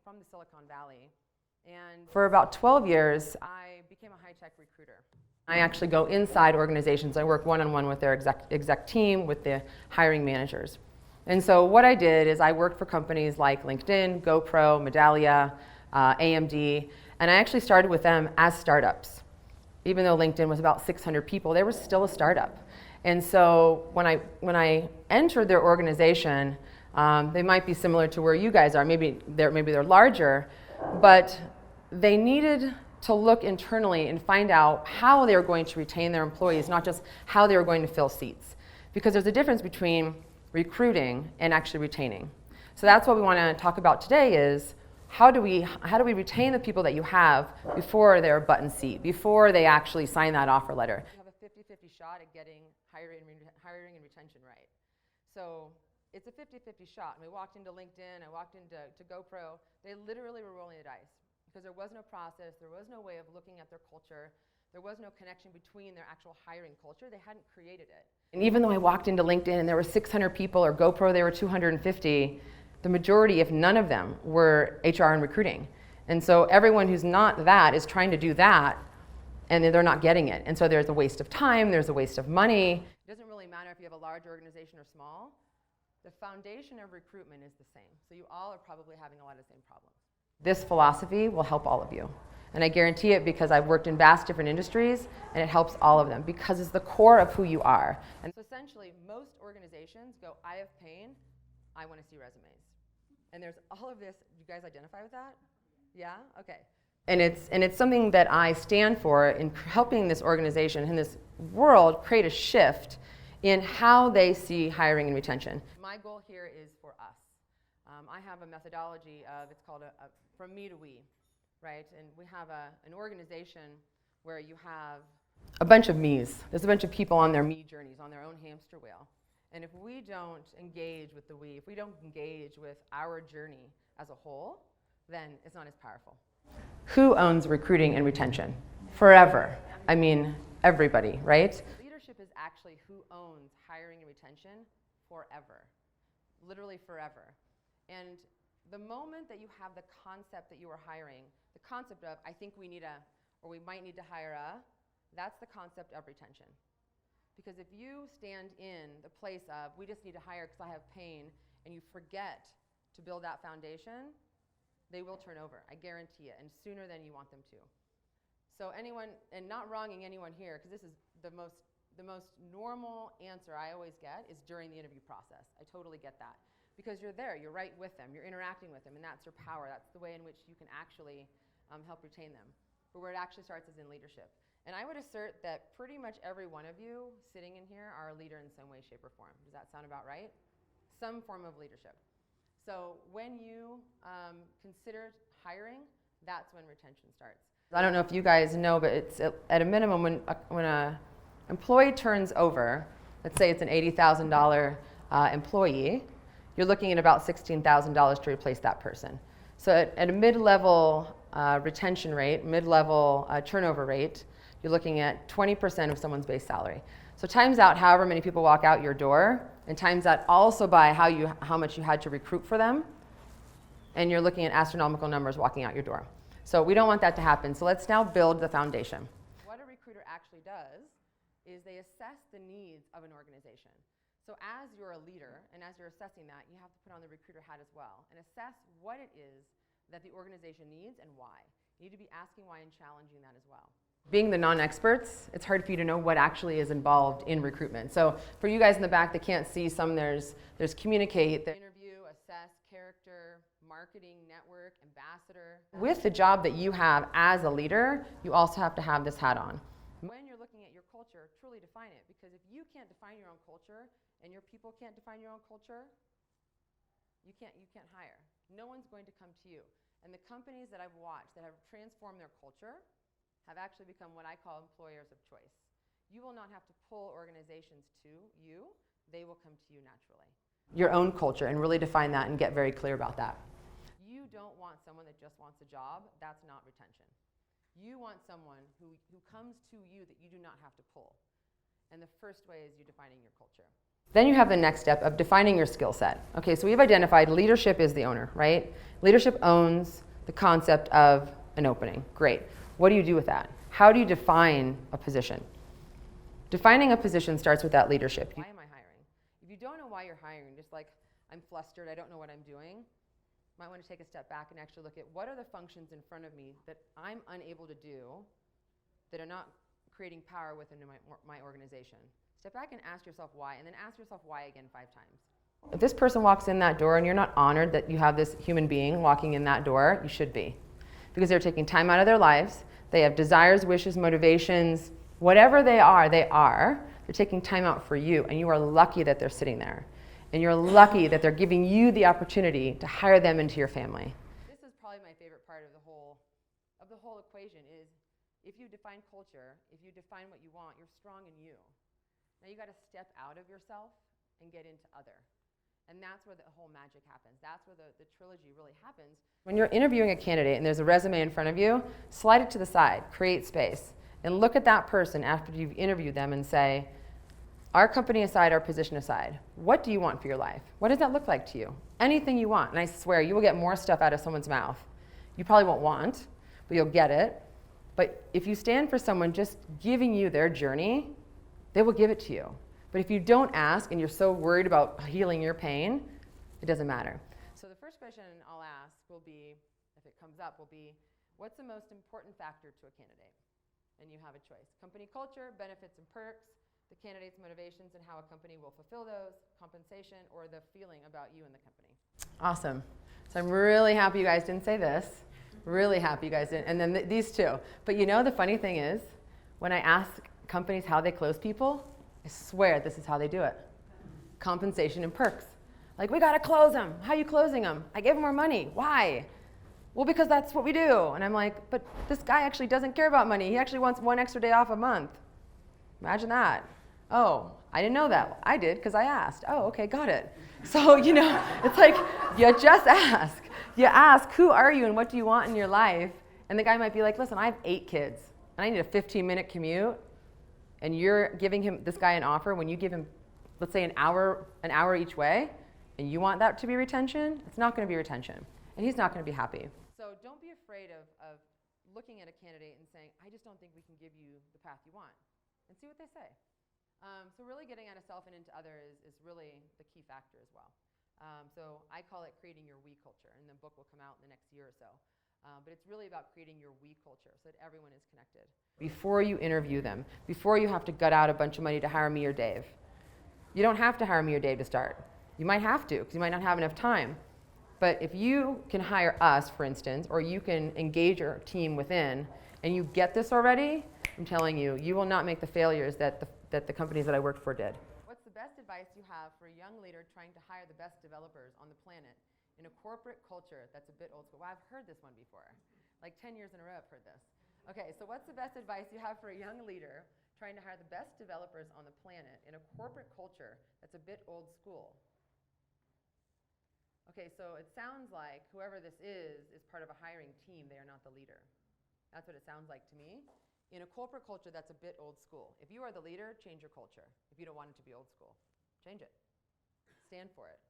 from the Silicon Valley. And for about 12 years, I became a high-tech recruiter. I actually go inside organizations. I work one-on-one with their exec team, with the hiring managers. And so what I did is I worked for companies like LinkedIn, GoPro, Medallia, AMD, and I actually started with them as startups. Even though LinkedIn was about 600 people, they were still a startup. And so when I entered their organization, they might be similar to where you guys are. Maybe they're larger, but they needed to look internally and find out how they were going to retain their employees, not just how they were going to fill seats. Because there's a difference between recruiting and actually retaining. So that's what we want to talk about today is how do we retain the people that you have before they're a button seat, before they actually sign that offer letter. You have a 50-50 shot at getting hiring and retention right. So it's a 50-50 shot. And we walked into LinkedIn, I walked into GoPro, they literally were rolling the dice because there was no process, there was no way of looking at their culture, there was no connection between their actual hiring culture. They hadn't created it. And even though I walked into LinkedIn and there were 600 people, or GoPro there were 250, the majority, if none of them, were HR and recruiting. And so everyone who's not that is trying to do that, and they're not getting it. And so there's a waste of time, there's a waste of money. It doesn't really matter if you have a large organization or small. The foundation of recruitment is the same. So you all are probably having a lot of the same problems. This philosophy will help all of you. And I guarantee it because I've worked in vast different industries, and it helps all of them because it's the core of who you are. And so essentially, most organizations go, I have pain, I want to see resumes. And there's all of this. Do you guys identify with that? Yeah? Okay. And it's something that I stand for in helping this organization and this world create a shift in how they see hiring and retention. My goal here is for us. I have a methodology of, it's called from me to we, right? And we have an organization where you have a bunch of me's. There's a bunch of people on their me journeys, on their own hamster wheel. And if we don't engage with the we, if we don't engage with our journey as a whole, then it's not as powerful. Who owns recruiting and retention? Forever. I mean, everybody, right? Leadership is actually who owns hiring and retention forever. Literally forever. And the moment that you have the concept that you are hiring, the concept of, I think we need or we might need to hire that's the concept of retention. Because if you stand in the place of, we just need to hire because I have pain, and you forget to build that foundation, they will turn over. I guarantee it, and sooner than you want them to. So anyone, and not wronging anyone here, because this is the most normal answer I always get is during the interview process. I totally get that. Because you're there, you're right with them, you're interacting with them, and that's your power. That's the way in which you can actually help retain them. But where it actually starts is in leadership. And I would assert that pretty much every one of you sitting in here are a leader in some way, shape, or form. Does that sound about right? Some form of leadership. So when you consider hiring, that's when retention starts. I don't know if you guys know, but it's at a minimum when an employee turns over, let's say it's an $80,000 employee, you're looking at about $16,000 to replace that person. So at a mid-level retention rate, mid-level turnover rate, you're looking at 20% of someone's base salary. So times out however many people walk out your door, and times that also by how much you had to recruit for them, and you're looking at astronomical numbers walking out your door. So we don't want that to happen. So let's now build the foundation. What a recruiter actually does is they assess the needs of an organization. So as you're a leader, and as you're assessing that, you have to put on the recruiter hat as well, and assess what it is that the organization needs and why. You need to be asking why and challenging that as well. Being the non-experts, it's hard for you to know what actually is involved in recruitment. So for you guys in the back that can't see, there's communicate, interview, assess, character, marketing, network, ambassador. With the job that you have as a leader, you also have to have this hat on. When you're looking at your culture, truly define it. Because if you can't define your own culture and your people can't define your own culture, you can't hire. No one's going to come to you. And the companies that I've watched that have transformed their culture have actually become what I call employers of choice. You will not have to pull organizations to you. They will come to you naturally. Your own culture, and really define that and get very clear about that. You don't want someone that just wants a job. That's not retention. You want someone who comes to you that you do not have to pull. And the first way is you defining your culture. Then you have the next step of defining your skill set. Okay, so we've identified leadership is the owner, right? Leadership owns the concept of an opening. Great. What do you do with that? How do you define a position? Defining a position starts with that leadership. Why am I hiring? If you don't know why you're hiring, just like, I'm flustered, I don't know what I'm doing, you might want to take a step back and actually look at what are the functions in front of me that I'm unable to do that are not creating power within my organization. Step back and ask yourself why, and then ask yourself why again 5 times. If this person walks in that door and you're not honored that you have this human being walking in that door, you should be. Because they're taking time out of their lives, they have desires, wishes, motivations, whatever they are, they're taking time out for you, and you are lucky that they're sitting there. And you're lucky that they're giving you the opportunity to hire them into your family. This is probably my favorite part of the whole equation is if you define culture, if you define what you want, you're strong in you. Now you got to step out of yourself and get into other. And that's where the whole magic happens. That's where the trilogy really happens. When you're interviewing a candidate and there's a resume in front of you, slide it to the side, create space, and look at that person after you've interviewed them and say, our company aside, our position aside, what do you want for your life? What does that look like to you? Anything you want. And I swear, you will get more stuff out of someone's mouth. You probably won't want, but you'll get it. But if you stand for someone just giving you their journey, they will give it to you. But if you don't ask and you're so worried about healing your pain, it doesn't matter. So the first question I'll ask will be, if it comes up, will be, what's the most important factor to a candidate? And you have a choice. Company culture, benefits and perks, the candidate's motivations and how a company will fulfill those, compensation, or the feeling about you and the company. Awesome. So I'm really happy you guys didn't say this. Really happy you guys didn't. And then these two. But you know the funny thing is, when I ask companies how they close people, I swear this is how they do it. Compensation and perks. Like, we got to close them. How are you closing them? I gave them more money. Why? Well, because that's what we do. And I'm like, but this guy actually doesn't care about money. He actually wants 1 extra day off a month. Imagine that. Oh, I didn't know that. I did because I asked. Oh, okay, got it. So, it's like you just ask. You ask, who are you and what do you want in your life? And the guy might be like, listen, I have 8 kids and I need a 15-minute commute. And you're giving this guy an offer when you give him, let's say, an hour each way, and you want that to be retention, it's not going to be retention. And he's not going to be happy. So don't be afraid of looking at a candidate and saying, I just don't think we can give you the path you want. And see what they say. So really getting out of self and into other is really the key factor as well. So I call it creating your we culture, and the book will come out in the next year or so. But it's really about creating your we culture so that everyone is connected. Before you interview them, before you have to gut out a bunch of money to hire me or Dave. You don't have to hire me or Dave to start. You might have to, because you might not have enough time. But if you can hire us, for instance, or you can engage your team within, and you get this already, I'm telling you, you will not make the failures that the companies that I worked for did. What's the best advice you have for a young leader trying to hire the best developers on the planet in a corporate culture that's a bit old school? Well, I've heard this one before. Like 10 years in a row I've heard this. Okay, so what's the best advice you have for a young leader trying to hire the best developers on the planet in a corporate culture that's a bit old school? Okay, so it sounds like whoever this is part of a hiring team. They are not the leader. That's what it sounds like to me. In a corporate culture that's a bit old school. If you are the leader, change your culture. If you don't want it to be old school, change it. Stand for it.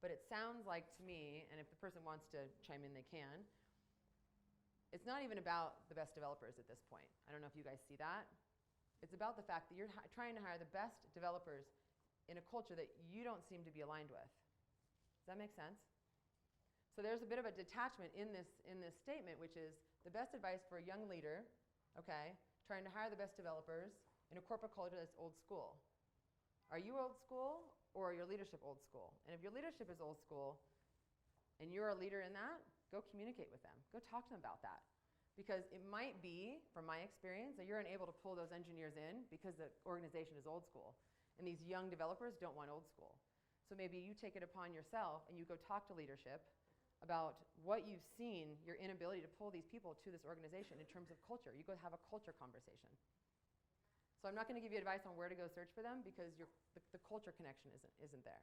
But it sounds like to me, and if the person wants to chime in, they can, it's not even about the best developers at this point. I don't know if you guys see that. It's about the fact that you're trying to hire the best developers in a culture that you don't seem to be aligned with. Does that make sense? So there's a bit of a detachment in this statement, which is the best advice for a young leader, okay, trying to hire the best developers in a corporate culture that's old school. Are you old school, or are your leadership old school? And if your leadership is old school and you're a leader in that, go communicate with them. Go talk to them about that. Because it might be, from my experience, that you're unable to pull those engineers in because the organization is old school. And these young developers don't want old school. So maybe you take it upon yourself and you go talk to leadership about what you've seen, your inability to pull these people to this organization in terms of culture. You go have a culture conversation. So I'm not going to give you advice on where to go search for them because the culture connection isn't there.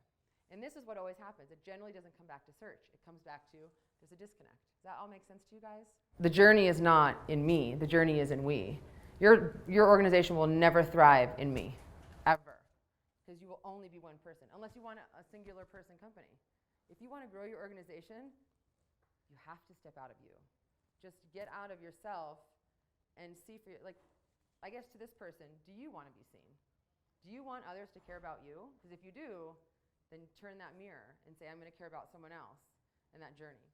And this is what always happens. It generally doesn't come back to search. It comes back to there's a disconnect. Does that all make sense to you guys? The journey is not in me. The journey is in we. Your organization will never thrive in me. because you will only be one person, unless you want a singular person company. If you want to grow your organization, you have to step out of you. Just get out of yourself and see for your, like, I guess to this person, do you want to be seen? Do you want others to care about you? Because if you do, then turn that mirror and say, I'm going to care about someone else in that journey.